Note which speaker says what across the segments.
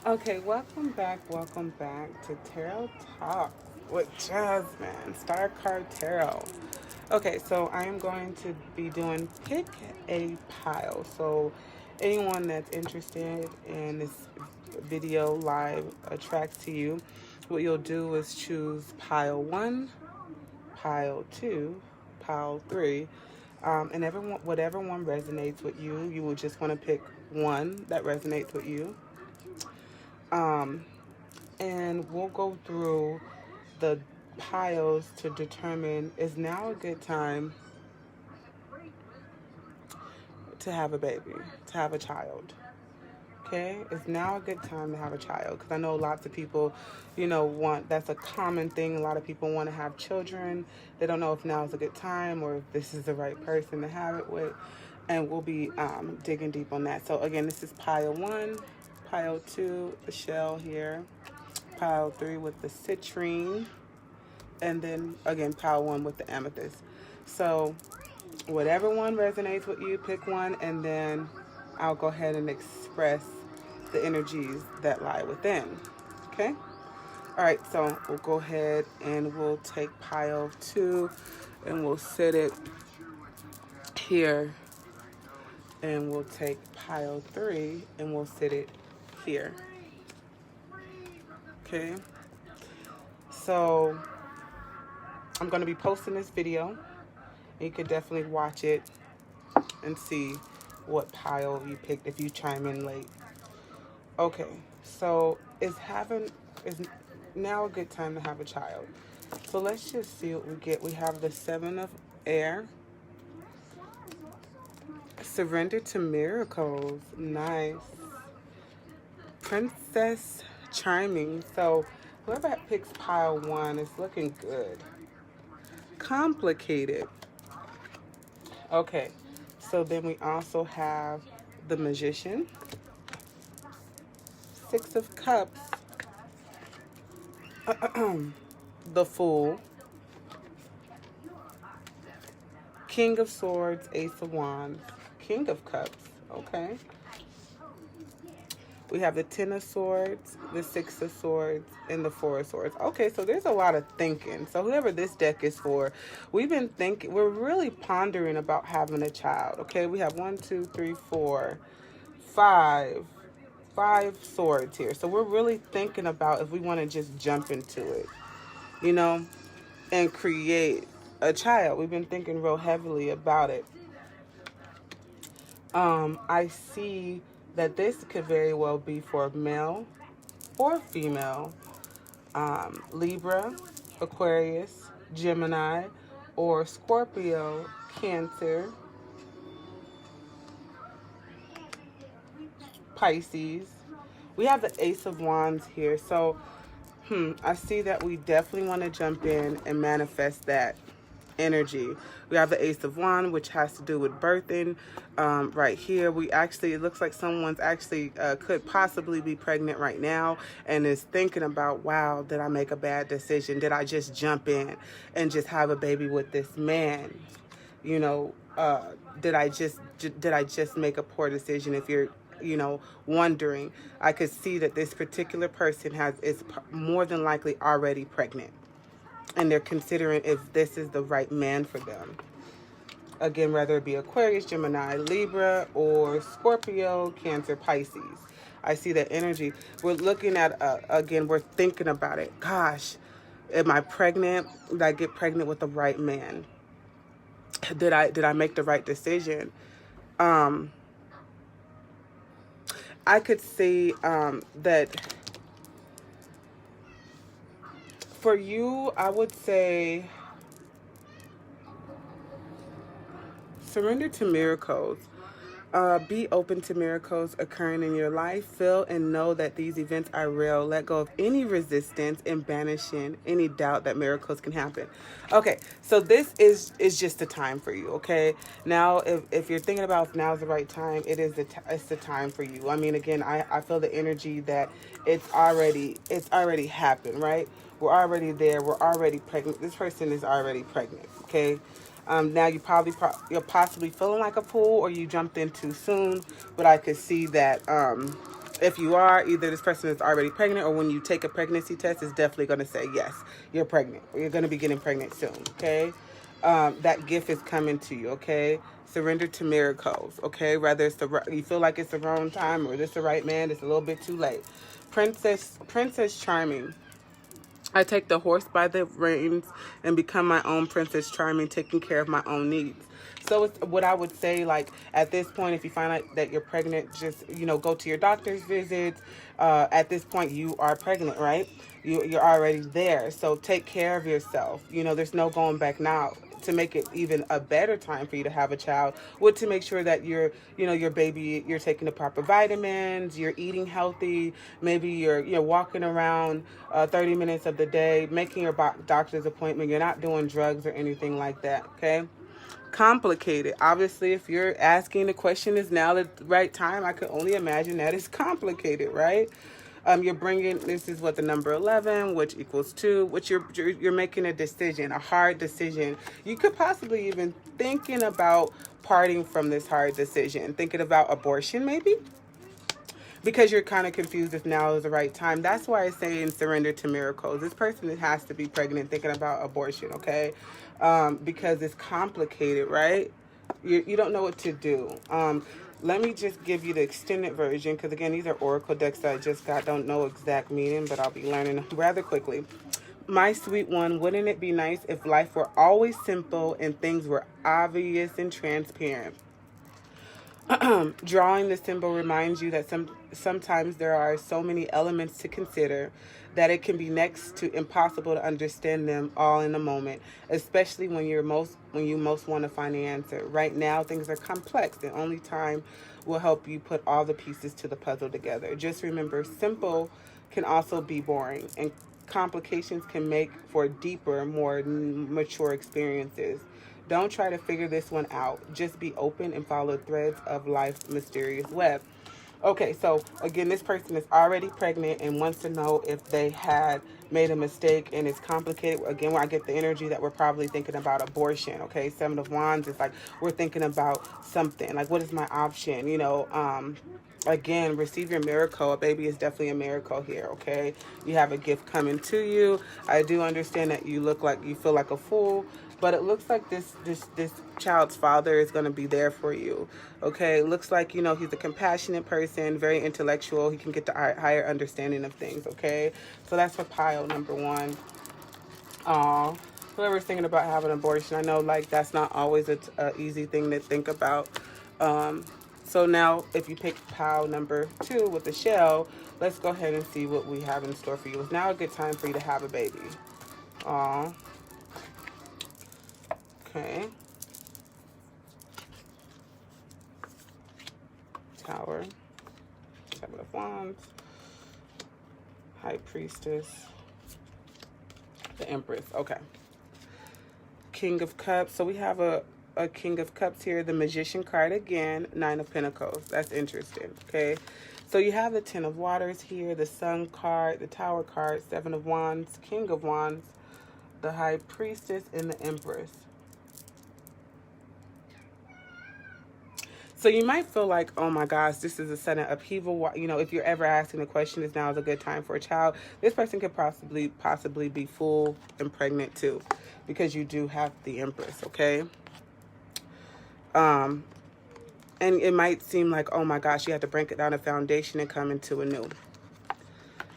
Speaker 1: Okay, welcome back to Tarot Talk with Jasmine, Star Card Tarot. Okay, so I am going to be doing pick a pile. So anyone that's interested in this video live attracts to you, what you'll do is choose pile one, pile two, pile three, and everyone, whatever one resonates with you, you will just want to pick one that resonates with you. Um, and we'll go through the piles to determine is now a good time to have a baby, to have a child. Okay, it's now a good time to have a child because I know lots of people, want that's a common thing. A lot of people want to have children. They don't know if now is a good time or if this is the right person to have it with. And we'll be digging deep on that. So, again, this is pile one, pile two, the shell here, pile three with the citrine, and then again pile one with the amethyst. So whatever one resonates with you, pick one, and then I'll go ahead and express the energies that lie within. Okay? All right, so we'll go ahead and we'll take pile two and we'll sit it here, and we'll take pile three and we'll sit it here. Okay? So I'm going to be posting this video. You could definitely watch it and see what pile you picked if you chime in late. Okay, so is now a good time to have a child. So let's just see what we get. We have the Seven of Air. Surrender to miracles. Nice. Princess Charming. So whoever picks pile one is looking good. Complicated. Okay, so then we also have the Magician, Six of Cups, the Fool, King of Swords, Ace of Wands, King of Cups. Okay. We have the Ten of Swords, the Six of Swords, and the Four of Swords. Okay, so there's a lot of thinking. So whoever this deck is for, we're really pondering about having a child. Okay, we have one, two, three, four, five swords here. So we're really thinking about if we want to just jump into it, you know, and create a child. We've been thinking real heavily about it. I see that this could very well be for male or female, Libra, Aquarius, Gemini, or Scorpio, Cancer, Pisces. We have the Ace of Wands here. So, I see that we definitely want to jump in and manifest that energy. We have the Ace of Wands, which has to do with birthing. Right here, it looks like someone's actually could possibly be pregnant right now and is thinking about, wow, did I make a bad decision? Did I just jump in and just have a baby with this man? You know, did I just make a poor decision? If you're wondering, I could see that this particular person is more than likely already pregnant, and they're considering if this is the right man for them. Again, whether it be Aquarius, Gemini, Libra, or Scorpio, Cancer, Pisces. I see that energy. We're looking at, again, we're thinking about it. Gosh, am I pregnant? Did I get pregnant with the right man? Did I make the right decision? I could see that for you, I would say surrender to miracles. Be open to miracles occurring in your life. Feel and know that these events are real. Let go of any resistance and banishing any doubt that miracles can happen. Okay, so this is just the time for you. Okay, now if you're thinking about if now's the right time, it's the time for you. I mean, again, I feel the energy that it's already happened. Right, we're already there. We're already pregnant. This person is already pregnant. Okay. Now you're possibly feeling like a fool or you jumped in too soon, but I could see that If you are, either this person is already pregnant, or when you take a pregnancy test, it's definitely going to say, yes, you're pregnant, or you're going to be getting pregnant soon, okay? That gift is coming to you, okay? Surrender to miracles, okay? Whether it's you feel like it's the wrong time, or this the right man, it's a little bit too late. Princess Charming. I take the horse by the reins and become my own Princess Charming, taking care of my own needs. So it's what I would say, like, at this point, if you find out that you're pregnant, just, go to your doctor's visits. At this point, you are pregnant, right? You're already there. So take care of yourself. There's no going back now. To make it even a better time for you to have a child would to make sure that your baby, you're taking the proper vitamins, you're eating healthy, maybe you're walking around 30 minutes of the day, making your doctor's appointment, you're not doing drugs or anything like that, okay? Complicated. Obviously, if you're asking the question, is now the right time? I could only imagine that it's complicated, right? You're bringing, this is what the number 11, which equals 2, which you're making a decision, a hard decision. You could possibly even thinking about parting from this hard decision, thinking about abortion maybe, because you're kind of confused if now is the right time. That's why I say in surrender to miracles. This person has to be pregnant thinking about abortion, okay? Because it's complicated, right? You don't know what to do. Let me just give you the extended version, because again, these are oracle decks that I just got. Don't know exact meaning, but I'll be learning them rather quickly. My sweet one, wouldn't it be nice if life were always simple and things were obvious and transparent? Drawing the symbol reminds you that sometimes there are so many elements to consider that it can be next to impossible to understand them all in a moment, especially when you most want to find the answer. Right now, things are complex, and only time will help you put all the pieces to the puzzle together. Just remember, simple can also be boring, and complications can make for deeper, more mature experiences. Don't try to figure this one out. Just be open and follow threads of life's mysterious web. Okay, so again, this person is already pregnant and wants to know if they had made a mistake, and it's complicated. Again, where I get the energy that we're probably thinking about abortion, okay? 7 of Wands is like we're thinking about something. Like, what is my option? Again, receive your miracle. A baby is definitely a miracle here, okay? You have a gift coming to you. I do understand that you feel like a fool, but it looks like this child's father is going to be there for you, okay? It looks like, he's a compassionate person, very intellectual. He can get the higher understanding of things, okay? So that's for pile number 1. Aw, whoever's thinking about having an abortion, I know, like, that's not always an easy thing to think about. So now, if you pick pile number 2 with the shell, let's go ahead and see what we have in store for you. It's now a good time for you to have a baby. Aw. Okay. Tower. 7 of Wands. High Priestess. The Empress. Okay. King of Cups. So we have a King of Cups here. The Magician card again. 9 of Pentacles. That's interesting. Okay. So you have the 10 of Waters here. The Sun card. The Tower card. 7 of Wands. King of Wands. The High Priestess. And the Empress. So you might feel like, oh my gosh, this is a sudden upheaval. If you're ever asking the question, is now a good time for a child? This person could possibly be full and pregnant too, because you do have the Empress, okay? And it might seem like, oh my gosh, you have to break it down a foundation and come into a new.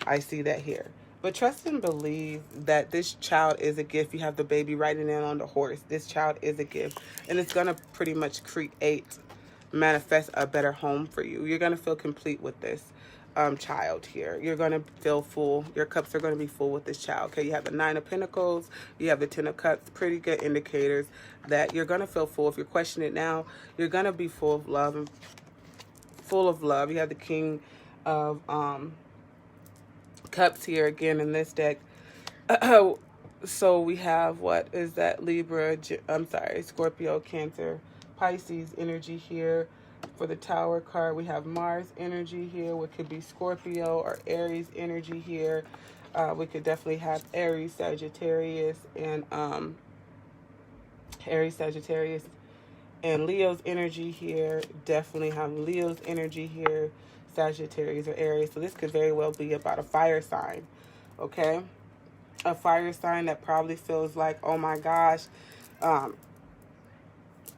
Speaker 1: I see that here. But trust and believe that this child is a gift. You have the baby riding in on the horse. This child is a gift. And it's going to pretty much manifest a better home for you. You're going to feel complete with this child here. You're going to feel full. Your cups are going to be full with this child. Okay, you have the 9 of Pentacles. You have the 10 of Cups. Pretty good indicators that you're going to feel full. If you're questioning it now, you're going to be full of love. And full of love. You have the King of Cups here again in this deck. So we have, what is that? Libra, Scorpio, Cancer, Pisces energy here. For the Tower card, we have Mars energy here, which could be Scorpio, or Aries energy here. We could definitely have Aries, Sagittarius, and Leo's energy here. Definitely have Leo's energy here. Sagittarius or Aries. So this could very well be about a fire sign, okay? A fire sign that probably feels like, oh my gosh,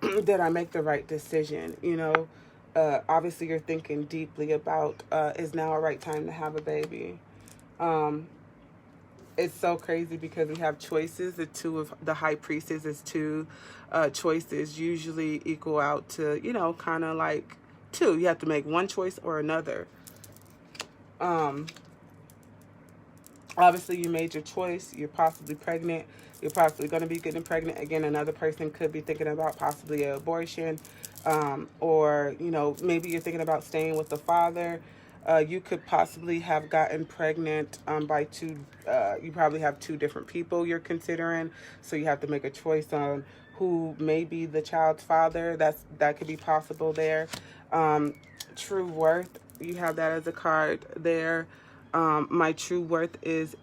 Speaker 1: did I make the right decision? You know, obviously you're thinking deeply about, is now a right time to have a baby? It's so crazy because we have choices. The two of the high priestess is two. Choices usually equal out to, you know, kind of like two. You have to make one choice or another. Obviously you made your choice. You're possibly pregnant. You're possibly going to be getting pregnant. Again, another person could be thinking about possibly an abortion. Or, you know, maybe you're thinking about staying with the father. You could possibly have gotten pregnant by two. You probably have two different people you're considering. So you have to make a choice on who may be the child's father. That could be possible there. True worth. You have that as a card there. My true worth is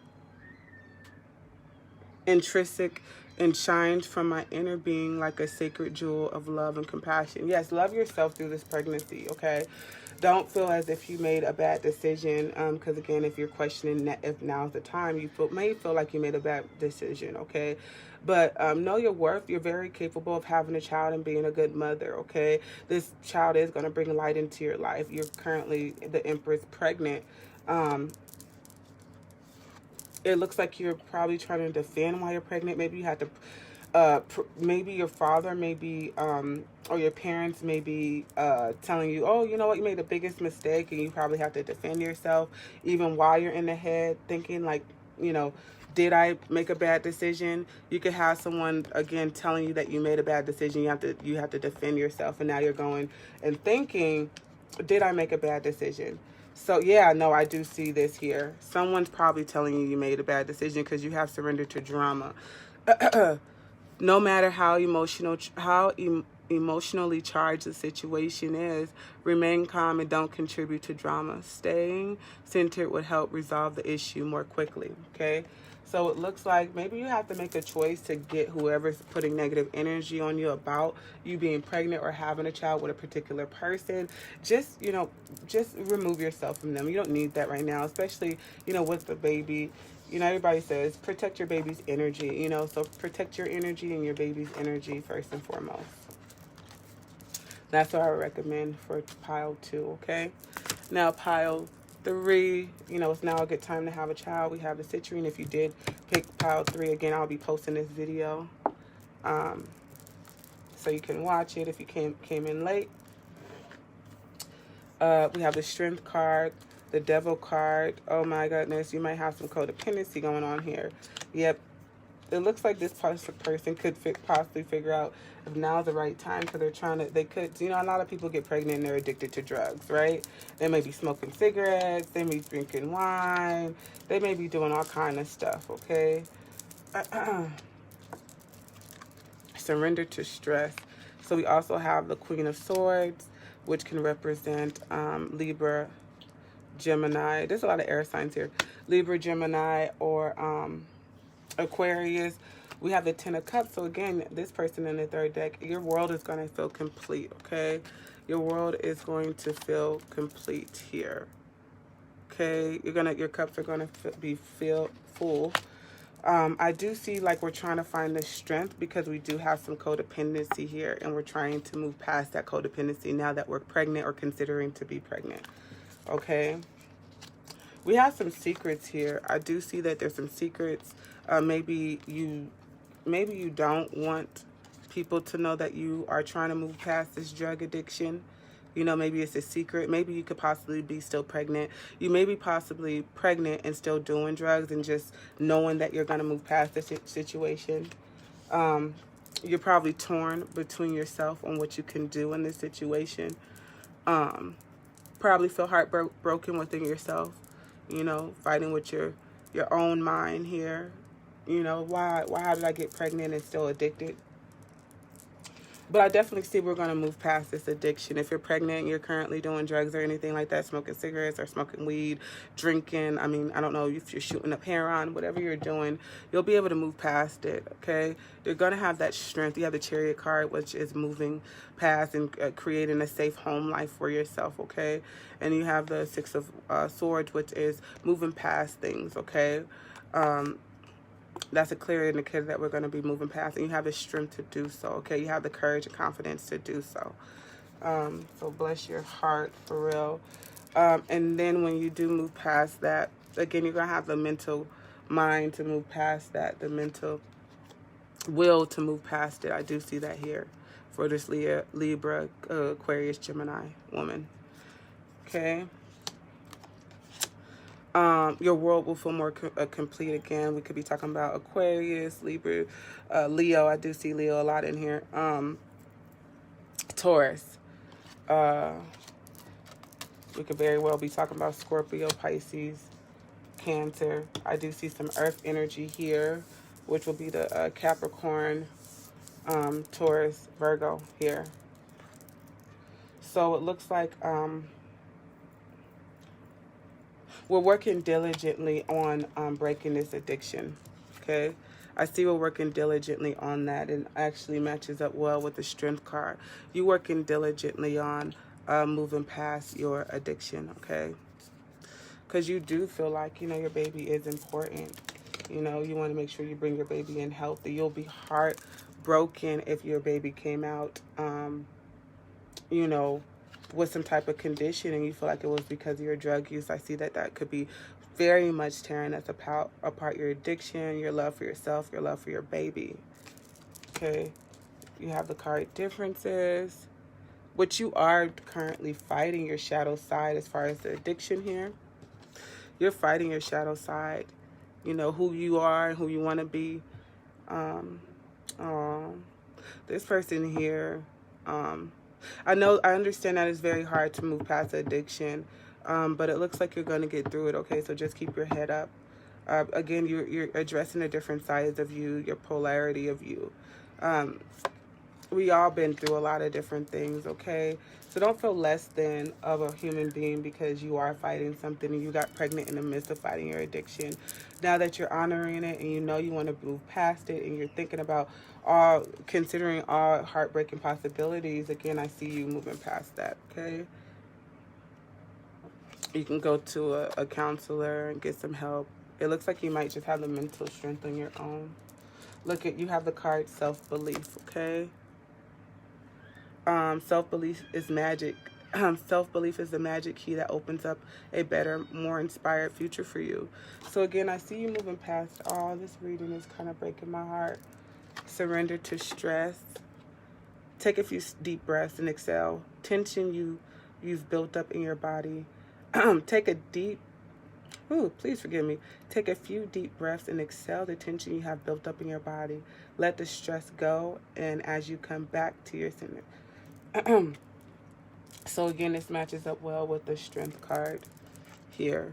Speaker 1: intrinsic and shines from my inner being like a sacred jewel of love and compassion. Yes, love yourself through this pregnancy, okay? Don't feel as if you made a bad decision, because again, if you're questioning that if now's the time, you may feel like you made a bad decision, okay? But know your worth. You're very capable of having a child and being a good mother, okay? This child is going to bring light into your life. You're currently the Empress pregnant. It looks like you're probably trying to defend why you're pregnant. Maybe you had to, maybe your father may be, or your parents may be telling you, oh, you know what, you made the biggest mistake, and you probably have to defend yourself even while you're in the head thinking like, you know, did I make a bad decision? You could have someone again telling you that you made a bad decision. You have to defend yourself, and now you're going and thinking, did I make a bad decision? So, yeah, no, I do see this here. Someone's probably telling you made a bad decision because you have surrendered to drama. No matter how emotionally charged the situation is, remain calm and don't contribute to drama. Staying centered would help resolve the issue more quickly, okay? So it looks like maybe you have to make a choice to get whoever's putting negative energy on you about you being pregnant or having a child with a particular person. Just, you know, just remove yourself from them. You don't need that right now, especially, you know, with the baby. You know, everybody says protect your baby's energy, you know, so protect your energy and your baby's energy first and foremost. That's what I would recommend for pile 2, okay? Now, pile 3, you know, it's now a good time to have a child. We have the citrine. If you did pick pile 3, again, I'll be posting this video so you can watch it if you came in late. We have the strength card, the devil card. Oh my goodness, you might have some codependency going on here. Yep. It looks like this person could possibly figure out if now's the right time, because they could, you know, a lot of people get pregnant and they're addicted to drugs, right? They may be smoking cigarettes, they may be drinking wine, they may be doing all kind of stuff, okay? Surrender to stress. So we also have the Queen of Swords, which can represent Libra, Gemini. There's a lot of air signs here. Libra, Gemini, or Aquarius. We have the 10 of Cups. So again, this person in the third deck, your world is going to feel complete, okay? Your world is going to feel complete here. Okay? Your cups are going to be full. I do see like we're trying to find the strength because we do have some codependency here, and we're trying to move past that codependency now that we're pregnant or considering to be pregnant. Okay? We have some secrets here. I do see that there's some secrets. Maybe you don't want people to know that you are trying to move past this drug addiction. You know, maybe it's a secret. Maybe you could possibly be still pregnant. You may be possibly pregnant and still doing drugs and just knowing that you're going to move past this situation. You're probably torn between yourself on what you can do in this situation. Probably feel heartbroken within yourself. You know, fighting with your own mind here. You know, why did I get pregnant and still addicted? But I definitely see we're going to move past this addiction. If you're pregnant and you're currently doing drugs or anything like that, smoking cigarettes or smoking weed, drinking, I mean, I don't know if you're shooting up heroin, whatever you're doing, you'll be able to move past it, okay? You're going to have that strength. You have the Chariot card, which is moving past and creating a safe home life for yourself, okay? And you have the Six of Swords, which is moving past things, okay? That's a clear indicator that we're going to be moving past, and you have the strength to do so, okay? You have the courage and confidence to do so. So bless your heart, for real. And then when you do move past that, again, you're going to have the mental mind to move past that, the mental will to move past it. I do see that here for this Libra, Aquarius, Gemini woman, okay? Your world will feel more complete again. We could be talking about Aquarius, Libra, Leo. I do see Leo a lot in here. Taurus. We could very well be talking about Scorpio, Pisces, Cancer. I do see some earth energy here, which will be the Capricorn, Taurus, Virgo here. So it looks like we're working diligently on breaking this addiction, okay? I see we're working diligently on that, and actually matches up well with the Strength card. You're working diligently on moving past your addiction, okay? Because you do feel like, you know, your baby is important. You know, you want to make sure you bring your baby in healthy. You'll be heartbroken if your baby came out, you know, with some type of condition and you feel like it was because of your drug use. I see that that could be very much tearing us apart your addiction, your love for yourself, your love for your baby. Okay, you have the card Differences, which you are currently fighting your shadow side as far as the addiction here. You're fighting your shadow side, you know, who you are and who you want to be. This person here, I understand that it's very hard to move past addiction, but it looks like you're going to get through it, okay? So just keep your head up. Again, you're addressing the different sides of you, your polarity of you. We all been through a lot of different things, okay? So don't feel less than of a human being because you are fighting something and you got pregnant in the midst of fighting your addiction. Now that you're honoring it and you know you want to move past it and you're thinking about considering all heartbreaking possibilities, again, I see you moving past that, okay? You can go to a counselor and get some help. It looks like you might just have the mental strength on your own. Look at, you have the card Self-Belief, okay? Self-belief is magic. Self-belief is the magic key that opens up a better, more inspired future for you. So again, I see you moving past all this reading is kind of breaking my heart. Surrender to stress. Take a few deep breaths and exhale. Tension you've built up in your body. Take a deep, please forgive me. Take a few deep breaths and exhale the tension you have built up in your body. Let the stress go, and as you come back to your center. So again, this matches up well with the Strength card here.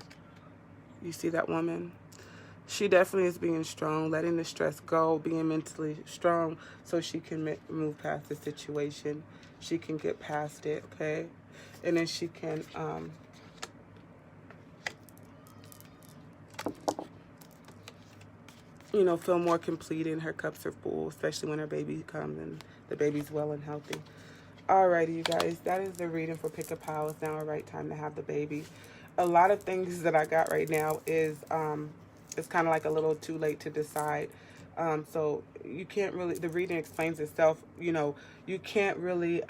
Speaker 1: You see that woman? She definitely is being strong, letting the stress go, being mentally strong so she can move past the situation. She can get past it, okay? And then she can, you know, feel more complete and her cups are full, especially when her baby comes and the baby's well and healthy. Alrighty, you guys, that is the reading for Pick Up How. It's now a right time to have the baby. A lot of things that I got right now is, it's kind of like a little too late to decide. So you can't really, the reading explains itself, you know, you can't really,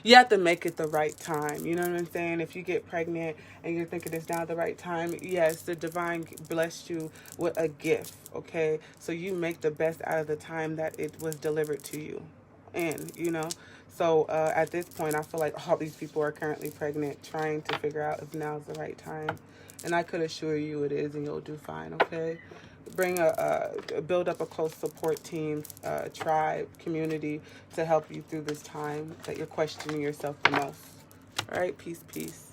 Speaker 1: you have to make it the right time. You know what I'm saying? If you get pregnant and you're thinking it's now the right time, yes, the divine blessed you with a gift, okay? So you make the best out of the time that it was delivered to you. And, you know, so at this point, I feel like all these people are currently pregnant, trying to figure out if now's the right time. And I could assure you it is, and you'll do fine, okay? Build up a close support team, tribe, community to help you through this time that you're questioning yourself the most. All right, peace, peace.